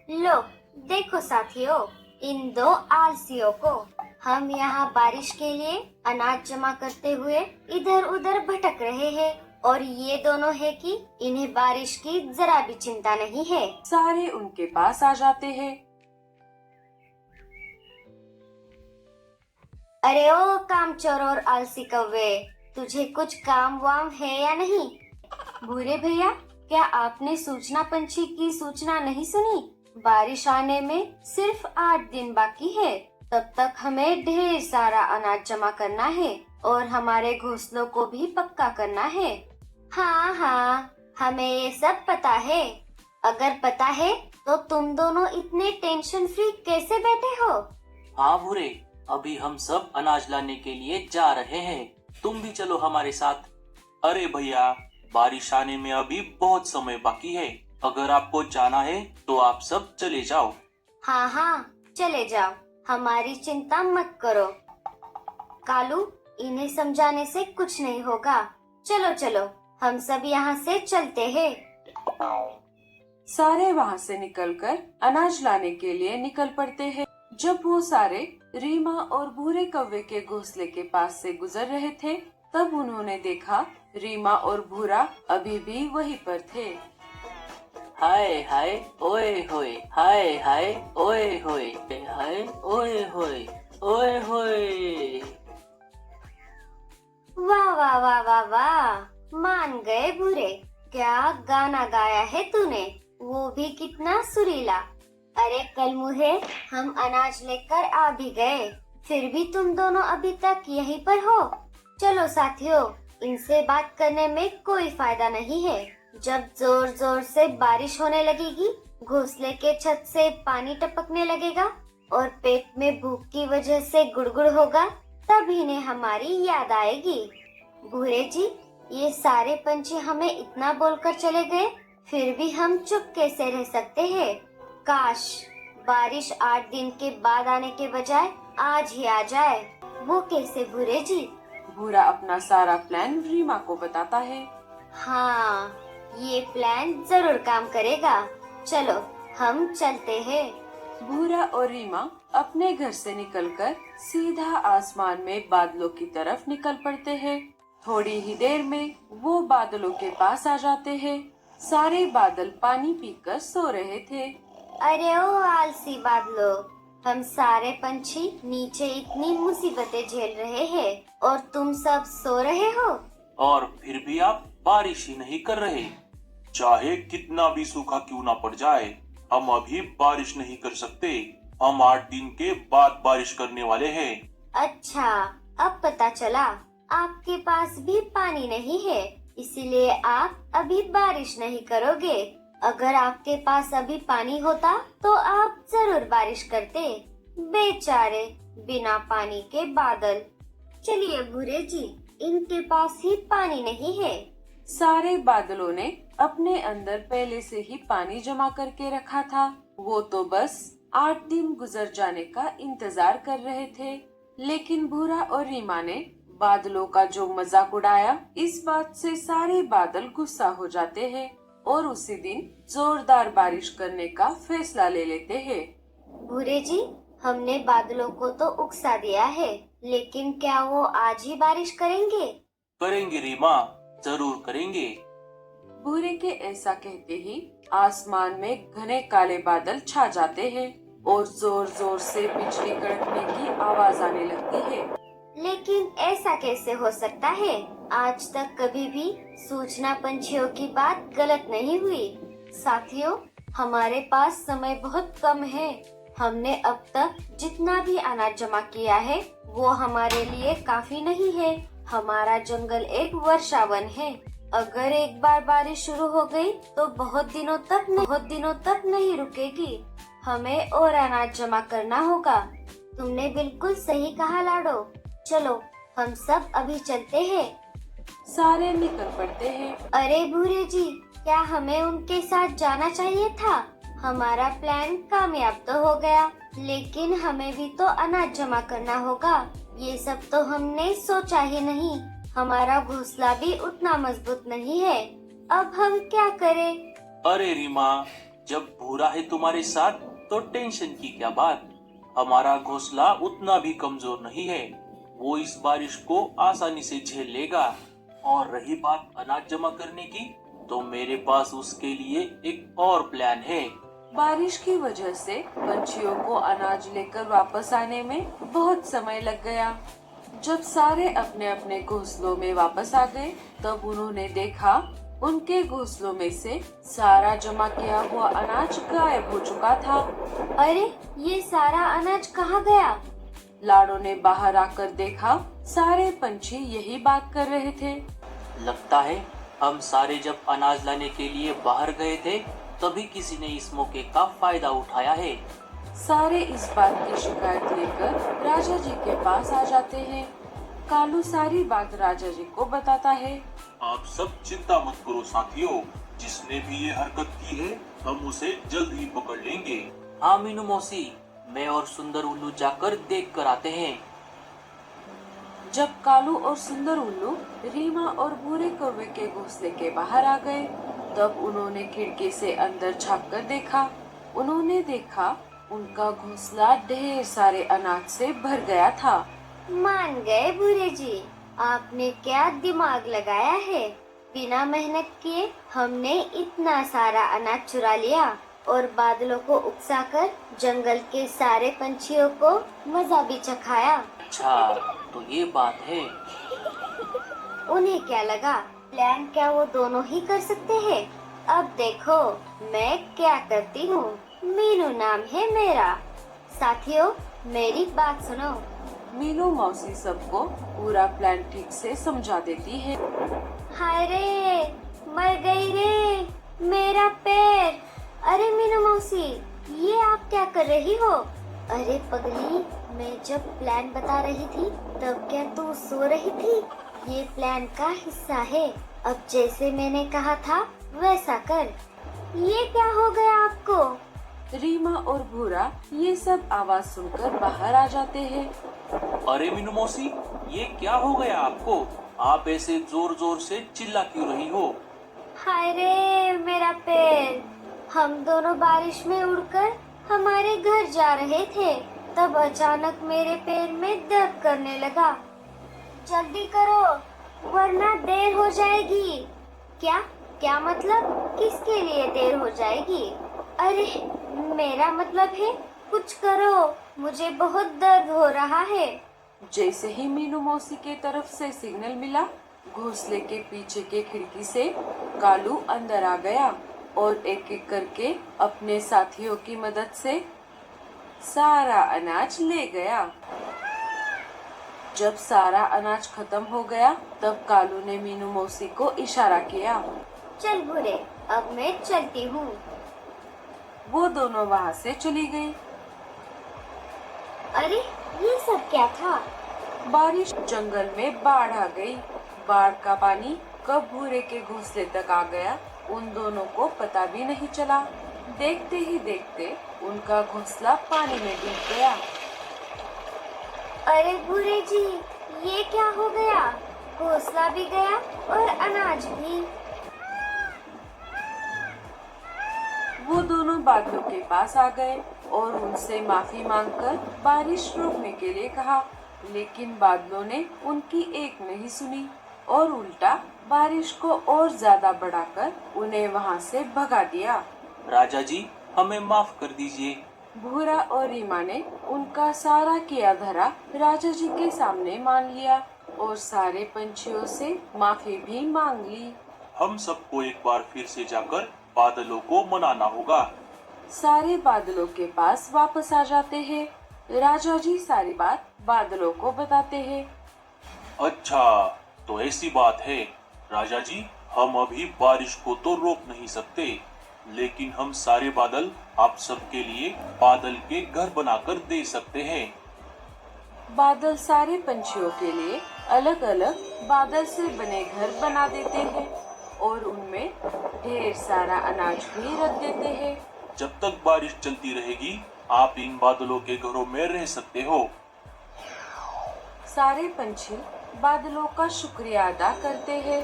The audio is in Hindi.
लो, देखो साथियों, इन दो आलसियों को। हम यहाँ बारिश के लिए अनाज जमा करते हुए इधर उधर भटक रहे हैं और ये दोनों है कि इन्हें बारिश की जरा भी चिंता नहीं है। सारे उनके पास आ जाते हैं। अरे ओ कामचोर और आलसी कौवे, तुझे कुछ काम वाम है या नहीं? भूरे भैया, क्या आपने सूचना पंछी की सूचना नहीं सुनी? बारिश आने में सिर्फ 8 दिन बाकी है। तब तक हमें ढेर सारा अनाज जमा करना है और हमारे घोंसलों को भी पक्का करना है। हाँ हाँ, हमें ये सब पता है। अगर पता है तो तुम दोनों इतने टेंशन फ्री कैसे बैठे हो? हाँ भूरे, अभी हम सब अनाज लाने के लिए जा रहे हैं। तुम भी चलो हमारे साथ। अरे भैया, बारिश आने में अभी बहुत समय बाकी है। अगर आपको जाना है तो आप सब चले जाओ। हाँ हाँ, चले जाओ, हमारी चिंता मत करो। कालू, इन्हें समझाने से कुछ नहीं होगा। चलो चलो, हम सब यहाँ से चलते हैं। सारे वहाँ से निकलकर अनाज लाने के लिए निकल पड़ते हैं। जब वो सारे रीमा और भूरे कौवे के घोंसले के पास से गुजर रहे थे, तब उन्होंने देखा रीमा और भूरा अभी भी वहीं पर थे। हाय हाय ओए होए, हाय हाय ओए होए, हाय ओए होए, ओए होए। वाह वाह वाह वाह वाह, मान गए भूरे। क्या गाना गाया है तूने, वो भी कितना सुरीला। अरे कल मुहे, हम अनाज लेकर आ भी गए, फिर भी तुम दोनों अभी तक यहीं पर हो। चलो साथियों, इनसे बात करने में कोई फायदा नहीं है। जब जोर जोर से बारिश होने लगेगी, घोंसले के छत से पानी टपकने लगेगा और पेट में भूख की वजह से गुड़गुड़ होगा, तब इन्हें हमारी याद आएगी। भूरे जी, ये सारे पंछी हमें इतना बोलकर चले गए, फिर भी हम चुप कैसे रह सकते हैं? काश बारिश 8 दिन के बाद आने के बजाय आज ही आ जाए। वो कैसे भूरे जी? भूरा अपना सारा प्लान रीमा को बताता है। हाँ, ये प्लान जरूर काम करेगा। चलो, हम चलते हैं। भूरा और रीमा अपने घर से निकलकर सीधा आसमान में बादलों की तरफ निकल पड़ते हैं। थोड़ी ही देर में वो बादलों के पास आ जाते हैं। सारे बादल पानी पीकर सो रहे थे। अरे ओ आलसी बादलों, हम सारे पंछी नीचे इतनी मुसीबतें झेल रहे हैं और तुम सब सो रहे हो। और फिर भी आप बारिश ही नहीं कर रहे। चाहे कितना भी सूखा क्यों ना पड़ जाए, हम अभी बारिश नहीं कर सकते। हम 8 दिन के बाद बारिश करने वाले हैं। अच्छा, अब पता चला आपके पास भी पानी नहीं है, इसीलिए आप अभी बारिश नहीं करोगे। अगर आपके पास अभी पानी होता तो आप जरूर बारिश करते। बेचारे बिना पानी के बादल। चलिए भूरे जी, इनके पास ही पानी नहीं है। सारे बादलों ने अपने अंदर पहले से ही पानी जमा करके रखा था। वो तो बस 8 दिन गुजर जाने का इंतजार कर रहे थे। लेकिन भूरा और रीमा ने बादलों का जो मजाक उड़ाया, इस बात से सारे बादल गुस्सा हो जाते हैं और उसी दिन जोरदार बारिश करने का फैसला ले लेते हैं। भूरे जी, हमने बादलों को तो उकसा दिया है, लेकिन क्या वो आज ही बारिश करेंगे? करेंगे रीमा, जरूर करेंगे। भूरे के ऐसा कहते ही आसमान में घने काले बादल छा जाते हैं और जोर जोर से बिजली कड़कने की आवाज आने लगती है। लेकिन ऐसा कैसे हो सकता है? आज तक कभी भी सूचना पंछियों की बात गलत नहीं हुई। साथियों, हमारे पास समय बहुत कम है। हमने अब तक जितना भी अनाज जमा किया है, वो हमारे लिए काफी नहीं है। हमारा जंगल एक वर्षावन है। अगर एक बार बारिश शुरू हो गई तो बहुत दिनों तक नहीं रुकेगी। हमें और अनाज जमा करना होगा। तुमने बिल्कुल सही कहा लाडो। चलो, हम सब अभी चलते हैं। सारे निकल पड़ते हैं। अरे भूरे जी, क्या हमें उनके साथ जाना चाहिए था? हमारा प्लान कामयाब तो हो गया, लेकिन हमें भी तो अनाज जमा करना होगा। ये सब तो हमने सोचा ही नहीं। हमारा घोंसला भी उतना मजबूत नहीं है। अब हम क्या करें? अरे रीमा, जब भूरा है तुम्हारे साथ तो टेंशन की क्या बात। हमारा घोंसला उतना भी कमजोर नहीं है, वो इस बारिश को आसानी से झेल लेगा। और रही बात अनाज जमा करने की, तो मेरे पास उसके लिए एक और प्लान है। बारिश की वजह से पंछियों को अनाज लेकर वापस आने में बहुत समय लग गया। जब सारे अपने अपने घोंसलों में वापस आ गए, तब उन्होंने देखा उनके घोंसलों में से सारा जमा किया हुआ अनाज गायब हो चुका था। अरे ये सारा अनाज कहाँ गया? लाडो ने बाहर आकर देखा, सारे पंछी यही बात कर रहे थे। लगता है हम सारे जब अनाज लाने के लिए बाहर गए थे, तभी किसी ने इस मौके का फायदा उठाया है। सारे इस बात की शिकायत लेकर राजा जी के पास आ जाते हैं। कालू सारी बात राजा जी को बताता है। आप सब चिंता मत करो साथियों, जिसने भी ये हरकत की है हम उसे जल्द ही पकड़ लेंगे। हाँ मीनू मौसी, मैं और सुंदर उल्लू जाकर देख कर आते हैं। जब कालू और सुंदर उल्लू रीमा और भूरे कौवे के घोंसले के बाहर आ गए, तब उन्होंने खिड़की से अंदर झांक कर देखा। उन्होंने देखा उनका घोंसला ढेर सारे अनाज से भर गया था। मान गए भूरे जी, आपने क्या दिमाग लगाया है। बिना मेहनत किए हमने इतना सारा अनाज चुरा लिया और बादलों को उकसाकर जंगल के सारे पंछियों को मजा भी चखाया। अच्छा तो ये बात है। उन्हें क्या लगा, प्लान क्या वो दोनों ही कर सकते हैं? अब देखो मैं क्या करती हूँ। मीनू नाम है मेरा। साथियों मेरी बात सुनो। मीनू मौसी सबको पूरा प्लान ठीक से समझा देती है। हाय रे, मर गई रे मेरा पैर। अरे मीनू मौसी, ये आप क्या कर रही हो? अरे पगली, मैं जब प्लान बता रही थी तब क्या तू सो रही थी? ये प्लान का हिस्सा है। अब जैसे मैंने कहा था वैसा कर। ये क्या हो गया आपको? रीमा और भूरा ये सब आवाज सुनकर बाहर आ जाते हैं। अरे मीनू मौसी, ये क्या हो गया आपको? आप ऐसे जोर जोर से चिल्ला क्यों रही हो? हाय रे मेरा पैर। हम दोनों बारिश में उड़कर हमारे घर जा रहे थे, तब अचानक मेरे पैर में दर्द करने लगा। जल्दी करो वरना देर हो जाएगी। क्या क्या मतलब? किसके लिए देर हो जाएगी? अरे मेरा मतलब है कुछ करो, मुझे बहुत दर्द हो रहा है। जैसे ही मीनू मौसी के तरफ से सिग्नल मिला, घोंसले के पीछे के खिड़की से कालू अंदर आ गया और एक एक करके अपने साथियों की मदद से सारा अनाज ले गया। जब सारा अनाज खत्म हो गया, तब कालू ने मीनू मौसी को इशारा किया। चल भूरे, अब मैं चलती हूँ। वो दोनों वहाँ से चली गई। अरे ये सब क्या था? बारिश जंगल में बाढ़ आ गई। बाढ़ का पानी कब भूरे के घोंसले तक आ गया, उन दोनों को पता भी नहीं चला। देखते ही देखते उनका घोंसला पानी में डूब गया। अरे भूरे जी, ये क्या हो गया? घोंसला भी गया और अनाज भी। वो दोनों बादलों के पास आ गए और उनसे माफी मांगकर बारिश रोकने के लिए कहा, लेकिन बादलों ने उनकी एक नहीं सुनी और उल्टा बारिश को और ज्यादा बढ़ाकर उन्हें वहाँ से भगा दिया। राजा जी हमें माफ कर दीजिए। भूरा और रीमा ने उनका सारा किया धरा राजा जी के सामने मान लिया और सारे पंछियों से माफी भी मांग ली। हम सबको एक बार फिर से जाकर बादलों को मनाना होगा। सारे बादलों के पास वापस आ जाते हैं। राजा जी सारी बात बादलों को बताते हैं। अच्छा तो ऐसी बात है। राजा जी हम अभी बारिश को तो रोक नहीं सकते, लेकिन हम सारे बादल आप सबके लिए बादल के घर बनाकर दे सकते हैं। बादल सारे पंछियों के लिए अलग अलग बादल से बने घर बना देते हैं और उनमें ढेर सारा अनाज भी रख देते हैं। जब तक बारिश चलती रहेगी आप इन बादलों के घरों में रह सकते हो। सारे पंछी बादलों का शुक्रिया अदा करते हैं।